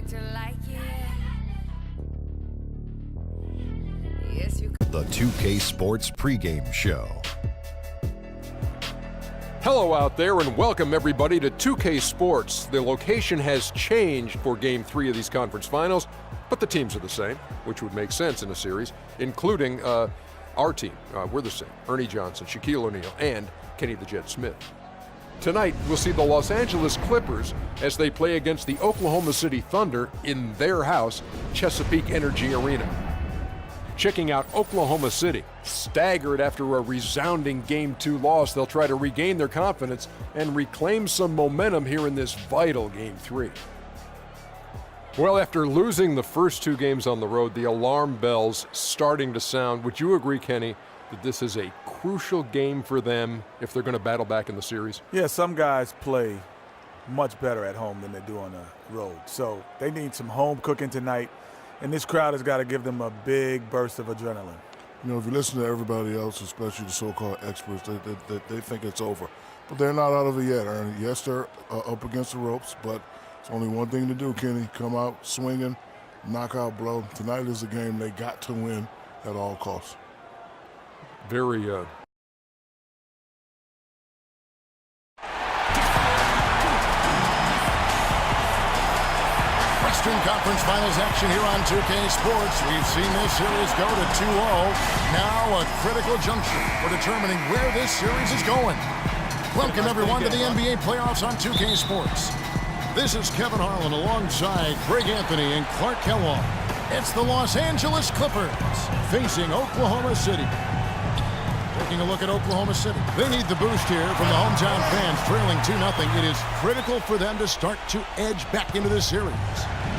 The 2K Sports pregame show. Hello out there and welcome everybody to 2K Sports. The location has changed for Game 3 of these conference finals, but the teams are the same, which would make sense in a series, including our team. We're the same. Ernie Johnson, Shaquille O'Neal, and Kenny the Jet Smith. Tonight, we'll see the Los Angeles Clippers as they play against the Oklahoma City Thunder in their house, Chesapeake Energy Arena. Checking out Oklahoma City, staggered after a resounding Game 2 loss. They'll try to regain their confidence and reclaim some momentum here in this vital Game 3. Well, after losing the first two games on the road, the alarm bells starting to sound. Would you agree, Kenny, that this is a crucial game for them if they're going to battle back in the series? Yeah, some guys play much better at home than they do on the road. So they need some home cooking tonight. And this crowd has got to give them a big burst of adrenaline. You know, if you listen to everybody else, especially the so-called experts, they think it's over. But they're not out of it yet, Ernie. Yes, they're up against the ropes, but it's only one thing to do, Kenny. Come out swinging, knockout blow. Tonight is a game they got to win at all costs. Very Western Conference Finals action here on 2K Sports. We've seen this series go to 2-0. Now a critical juncture for determining where this series is going. Welcome everyone to the NBA playoffs on 2K Sports. This is Kevin Harlan alongside Greg Anthony and Clark Kellogg. It's the Los Angeles Clippers facing Oklahoma City. Taking a look at Oklahoma City. They need the boost here from the hometown fans, trailing 2-0. It is critical for them to start to edge back into this series.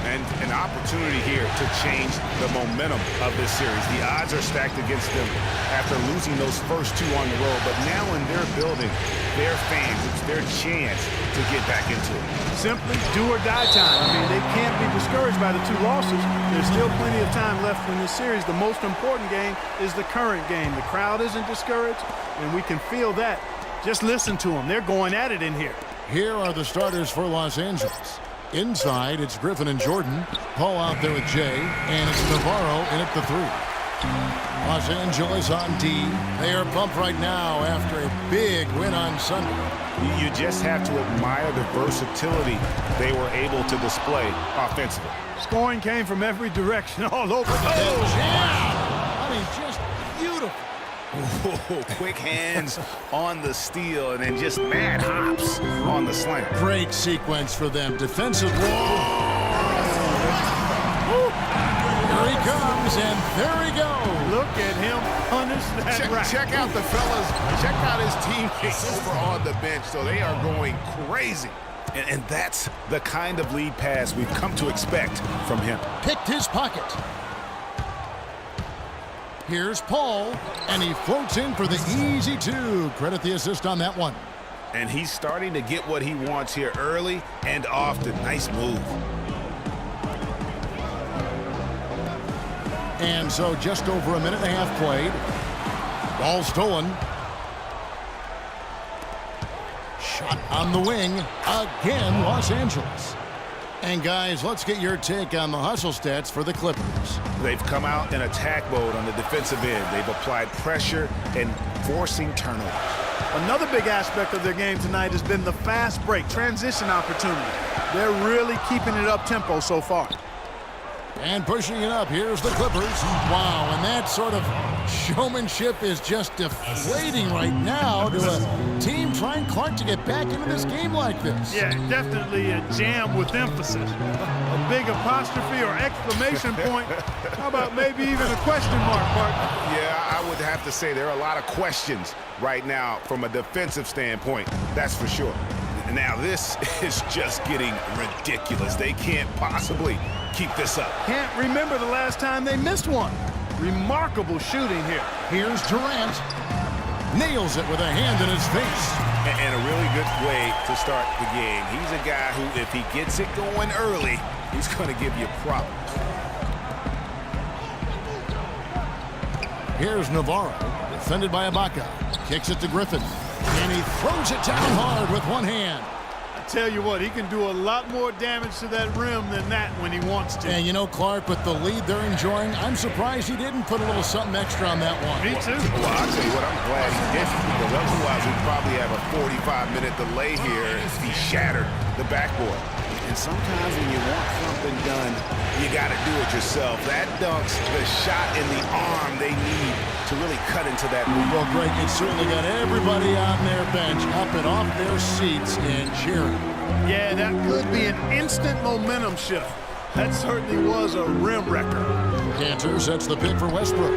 And an opportunity here to change the momentum of this series. The odds are stacked against them after losing those first two on the road. But now in their building, their fans, it's their chance to get back into it. Simply do or die time. I mean, they can't be discouraged by the two losses. There's still plenty of time left in this series. The most important game is the current game. The crowd isn't discouraged, and we can feel that. Just listen to them. They're going at it in here. Here are the starters for Los Angeles. Inside, it's Griffin and Jordan. Paul out there with Jay, and it's Navarro in at the 3. Los Angeles on D. They are pumped right now after a big win on Sunday. You just have to admire the versatility they were able to display offensively. Scoring came from every direction, all over. I mean, just beautiful. Whoa, quick hands on the steal and then just mad hops on the slant. Great sequence for them. Defensive wall. Here he comes, and there he goes. Look at him punish that right. Check out the fellas. Check out his teammates over on the bench. So they are going crazy. And that's the kind of lead pass we've come to expect from him. Picked his pocket. Here's Paul, and he floats in for the easy 2. Credit the assist on that one. And he's starting to get what he wants here early and often. Nice move. And so just over a minute and a half played. Ball stolen. Shot on the wing. Again, Los Angeles. And guys, let's get your take on the hustle stats for the Clippers. They've come out in attack mode on the defensive end. They've applied pressure and forcing turnovers. Another big aspect of their game tonight has been the fast break, transition opportunity. They're really keeping it up-tempo so far. And pushing it up, here's the Clippers. Wow, and that sort of showmanship is just deflating right now to a team trying, Clark, to get back into this game like this. Yeah, definitely a jam with emphasis. A big apostrophe or exclamation point. How about maybe even a question mark, Clark? Yeah, I would have to say there are a lot of questions right now from a defensive standpoint. That's for sure. Now, this is just getting ridiculous. They can't possibly keep this up. Can't remember the last time they missed one. Remarkable shooting here. Here's Durant. Nails it with a hand in his face. And a really good way to start the game. He's a guy who, if he gets it going early, he's going to give you problems. Here's Navarro, defended by Ibaka. Kicks it to Griffin. And he throws it down hard with one hand. tell you what, he can do a lot more damage to that rim than that when he wants to. And you know, Clark, with the lead they're enjoying, I'm surprised he didn't put a little something extra on that one. Me too. Well, I'll tell you what, I'm glad he didn't, because otherwise we'd probably have a 45-minute delay here as he shattered the backboard. And sometimes when you want something done, you got to do it yourself. That dunk's the shot in the arm they need to really cut into that lead. Well, Greg, it certainly got everybody on their bench up and off their seats and cheering. Yeah, that could be an instant momentum shift. That certainly was a rim wrecker. Cantor sets the pick for Westbrook.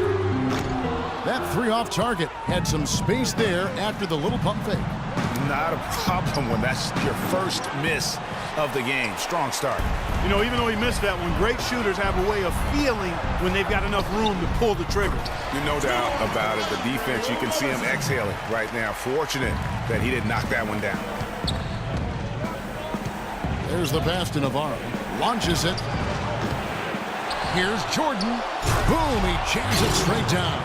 That three off target had some space there after the little pump fake. Not a problem when that's your first miss of the game. Strong start. You know, even though he missed that one, great shooters have a way of feeling when they've got enough room to pull the trigger. No doubt about it. The defense, you can see him exhaling right now. Fortunate that he didn't knock that one down. There's the pass to Navarro. Launches it. Here's Jordan. Boom, he jams it straight down.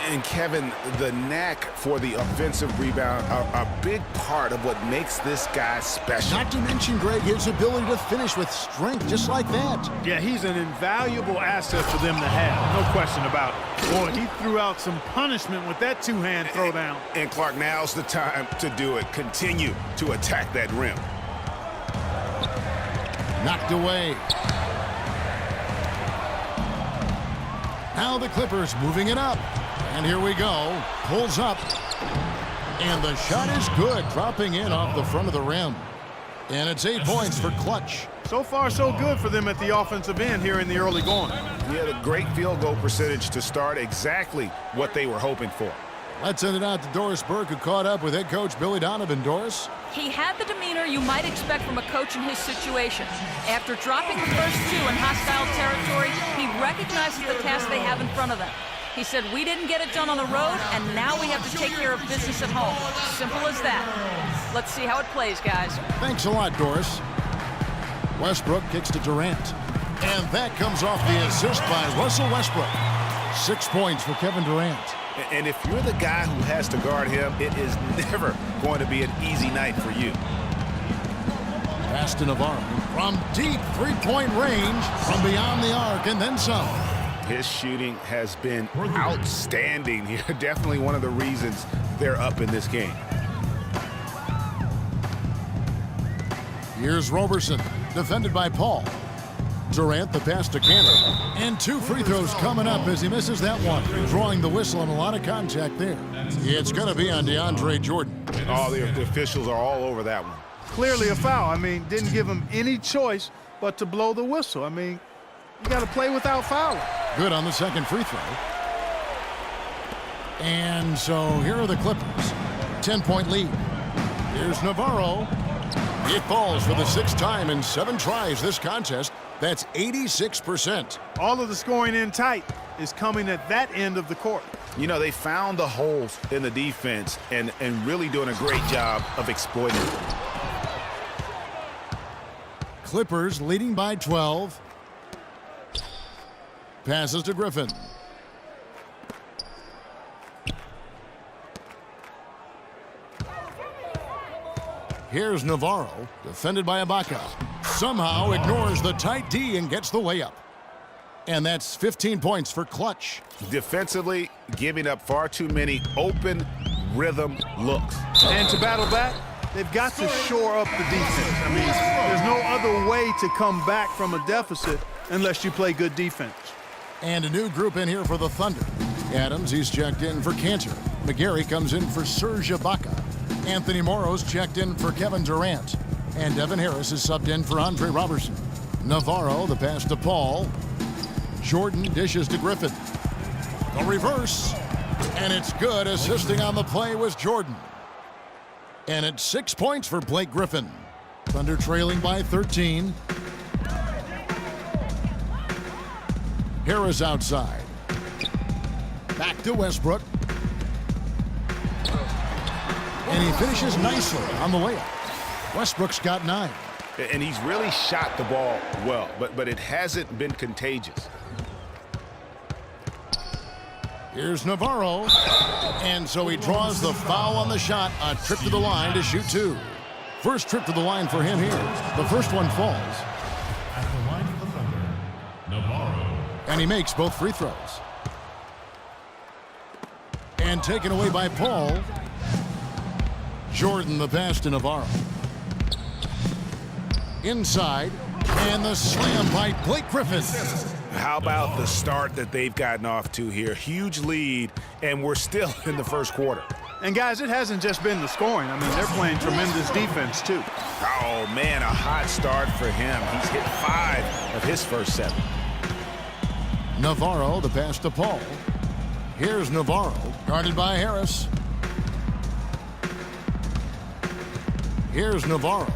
And Kevin, the knack for the offensive rebound are a big part of what makes this guy special. Not to mention, Greg, his ability to finish with strength just like that. Yeah, he's an invaluable asset for them to have. No question about it. Boy, he threw out some punishment with that two-hand throwdown. And Clark, now's the time to do it. Continue to attack that rim. Knocked away. Now the Clippers moving it up. And here we go. Pulls up. And the shot is good, dropping in off the front of the rim. And it's 8 points for Clutch. So far, so good for them at the offensive end here in the early going. He had a great field goal percentage to start, exactly what they were hoping for. Let's send it out to Doris Burke, who caught up with head coach Billy Donovan. Doris? He had the demeanor you might expect from a coach in his situation. After dropping the first two in hostile territory, he recognizes the task they have in front of them. He said, we didn't get it done on the road, and now we have to take care of business at home. Simple as that. Let's see how it plays, guys. Thanks a lot, Doris. Westbrook kicks to Durant. And that comes off the assist by Russell Westbrook. 6 points for Kevin Durant. And if you're the guy who has to guard him, it is never going to be an easy night for you. Pass to Navarro. From deep three-point range, from beyond the arc, and then some. His shooting has been outstanding here. Definitely one of the reasons they're up in this game. Here's Roberson, defended by Paul. Durant, the pass to Cantor. And 2 free throws coming up as he misses that one. Drawing the whistle and a lot of contact there. It's going to be on DeAndre Jordan. All the officials are all over that one. Clearly a foul. I mean, didn't give him any choice but to blow the whistle. I mean, you got to play without fouling. Good on the second free throw. And so here are the Clippers. 10-point lead. Here's Navarro. It falls for the 6th time in 7 tries this contest. That's 86%. All of the scoring in tight is coming at that end of the court. You know, they found the holes in the defense and really doing a great job of exploiting it. Clippers leading by 12. Passes to Griffin. Here's Navarro, defended by Ibaka. Somehow ignores the tight D and gets the layup. And that's 15 points for Clutch. Defensively, giving up far too many open rhythm looks. And to battle back, they've got to shore up the defense. I mean, there's no other way to come back from a deficit unless you play good defense. And a new group in here for the Thunder. Adams, he's checked in for Cantor. McGarry comes in for Serge Ibaka. Anthony Morrow's checked in for Kevin Durant. And Devin Harris is subbed in for Andre Robertson. Navarro, the pass to Paul. Jordan dishes to Griffin. The reverse. And it's good. Assisting on the play was Jordan. And it's 6 points for Blake Griffin. Thunder trailing by 13. Harris outside. Back to Westbrook. And he finishes nicely on the layup. Westbrook's got 9. And he's really shot the ball well, but it hasn't been contagious. Here's Navarro. And so he draws the foul on the shot. A trip to the line to shoot 2. First trip to the line for him here. The first one falls. At the line of the Thunder, Navarro. And he makes both free throws. And taken away by Paul. Jordan the pass to Navarro. Inside. And the slam by Blake Griffin. How about the start that they've gotten off to here? Huge lead, and we're still in the first quarter. And, guys, it hasn't just been the scoring. I mean, they're playing tremendous defense, too. Oh, man, a hot start for him. He's hit 5 of his first 7. Navarro, the pass to Paul. Here's Navarro, guarded by Harris. Here's Navarro.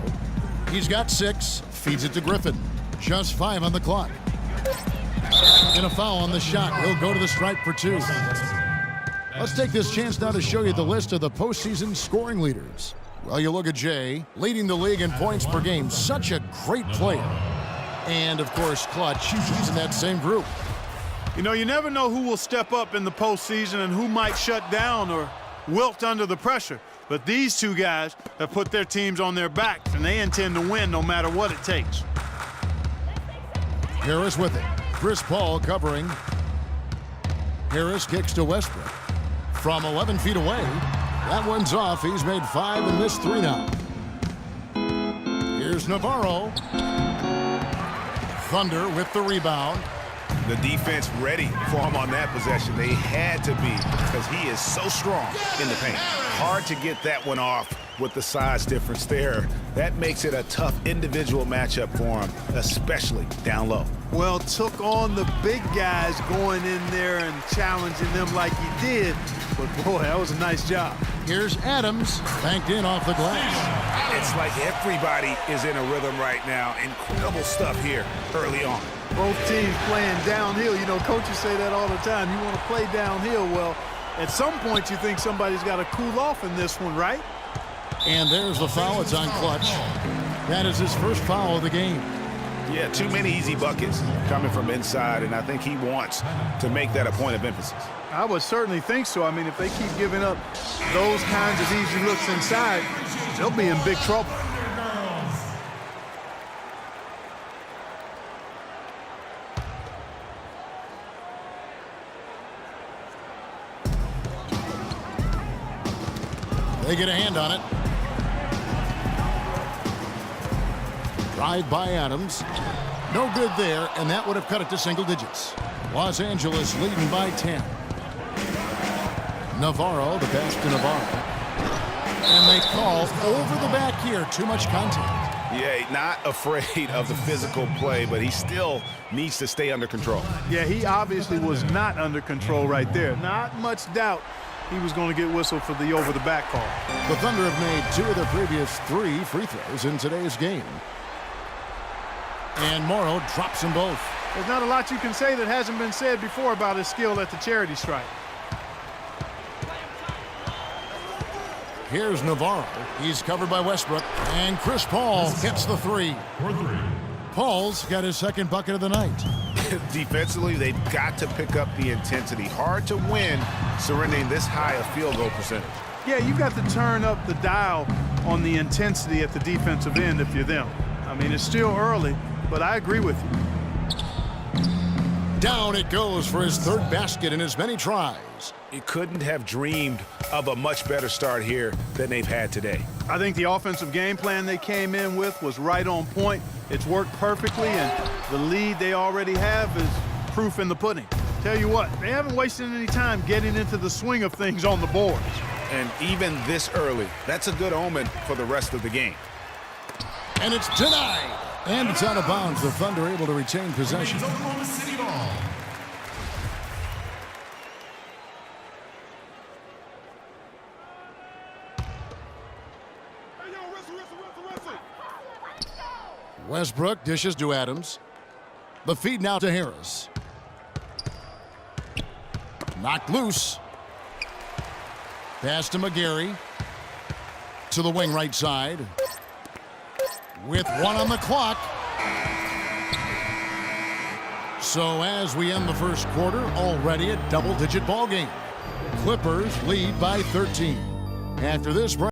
He's got 6, feeds it to Griffin. Just 5 on the clock. And a foul on the shot. He'll go to the stripe for 2. Let's take this chance now to show you the list of the postseason scoring leaders. Well, you look at Jay, leading the league in points per game. Such a great player. And, of course, Clutch. He's in that same group. You know, you never know who will step up in the postseason and who might shut down or wilt under the pressure. But these two guys have put their teams on their backs, and they intend to win no matter what it takes. Harris with it. Chris Paul covering. Harris kicks to Westbrook. From 11 feet away. That one's off. He's made 5 and missed 3 now. Here's Navarro. Thunder with the rebound. The defense ready for him on that possession. They had to be because he is so strong in the paint. Hard to get that one off with the size difference there. That makes it a tough individual matchup for him, especially down low. Well, took on the big guys going in there and challenging them like he did. But, boy, that was a nice job. Here's Adams, banked in off the glass. It's like everybody is in a rhythm right now. Incredible stuff here early on. Both teams playing downhill. You know, coaches say that all the time. You want to play downhill. Well, at some point you think somebody's got to cool off in this one, right? And there's the foul. It's on Clutch. That is his first foul of the game. Yeah, too many easy buckets coming from inside, and I think he wants to make that a point of emphasis. I would certainly think so. I mean, if they keep giving up those kinds of easy looks inside, they'll be in big trouble. They get a hand on it. Drive by Adams. No good there, and that would have cut it to single digits. Los Angeles leading by 10. Navarro, the pass to Navarro. And they call over the back here. Too much contact. Yeah, not afraid of the physical play, but he still needs to stay under control. Yeah, he obviously was not under control right there. Not much doubt he was going to get whistled for the over-the-back call. The Thunder have made 2 of their previous 3 free throws in today's game. And Morrow drops them both. There's not a lot you can say that hasn't been said before about his skill at the charity stripe. Here's Navarro. He's covered by Westbrook. And Chris Paul hits the 3. Paul's got his second bucket of the night. Defensively, they've got to pick up the intensity. Hard to win surrendering this high a field goal percentage. Yeah, you've got to turn up the dial on the intensity at the defensive end if you're them. I mean, it's still early, but I agree with you. Down it goes for his 3rd basket in as many tries. You couldn't have dreamed of a much better start here than they've had today. I think the offensive game plan they came in with was right on point. It's worked perfectly, and the lead they already have is proof in the pudding. Tell you what, they haven't wasted any time getting into the swing of things on the boards. And even this early, that's a good omen for the rest of the game. And it's denied. And it's out of bounds. The Thunder able to retain possession. Westbrook dishes to Adams. The feed now to Harris. Knocked loose. Pass to McGarry. To the wing right side. With 1 on the clock. So as we end the first quarter, already a double-digit ball game. Clippers lead by 13. After this break.